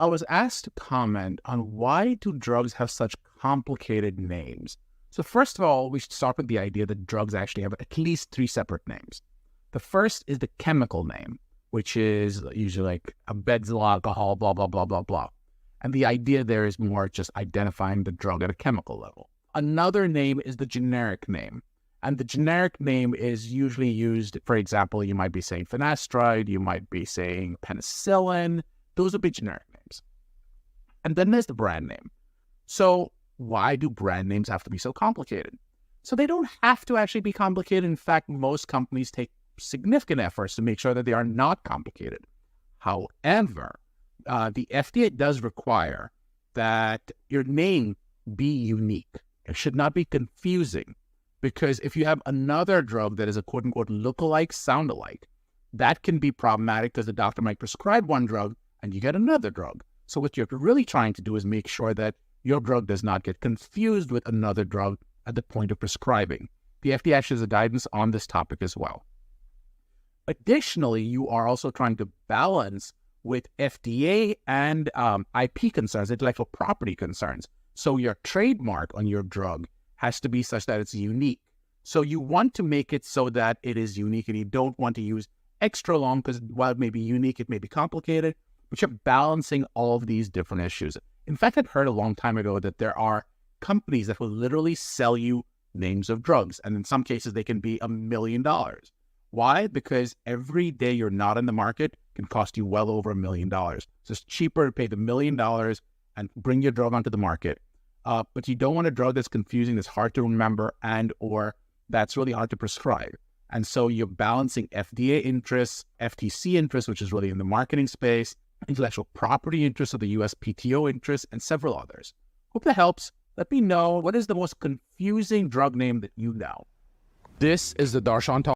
I was asked to comment on why do drugs have such complicated names. So first of all, we should start with the idea that drugs actually have at least three separate names. The first is the chemical name, which is usually like a benzyl alcohol, blah, blah, blah, blah, blah. And the idea there is more just identifying the drug at a chemical level. Another name is the generic name. And the generic name is usually used, for example, you might be saying finasteride, you might be saying penicillin. Those would be generic names. And then there's the brand name. So why do brand names have to be so complicated? So they don't have to actually be complicated. In fact, most companies take significant efforts to make sure that they are not complicated. However, the FDA does require that your name be unique. It should not be confusing, because if you have another drug that is a quote-unquote look-alike, sound-alike, that can be problematic because the doctor might prescribe one drug and you get another drug. So what you're really trying to do is make sure that your drug does not get confused with another drug at the point of prescribing. The FDA actually has a guidance on this topic as well. Additionally, you are also trying to balance with FDA and IP concerns, intellectual property concerns. So your trademark on your drug has to be such that it's unique. So you want to make it so that it is unique, and you don't want to use extra long because while it may be unique, it may be complicated, but you're balancing all of these different issues. In fact, I'd heard a long time ago that there are companies that will literally sell you names of drugs, and in some cases they can be $1 million. Why? Because every day you're not in the market can cost you well over $1 million. So it's cheaper to pay the $1 million and bring your drug onto the market. But you don't want a drug that's confusing, that's hard to remember, and or that's really hard to prescribe. And so you're balancing FDA interests, FTC interests, which is really in the marketing space, intellectual property interests of the USPTO interests, and several others. Hope that helps. Let me know, what is the most confusing drug name that you know? This is the Darshan Talks.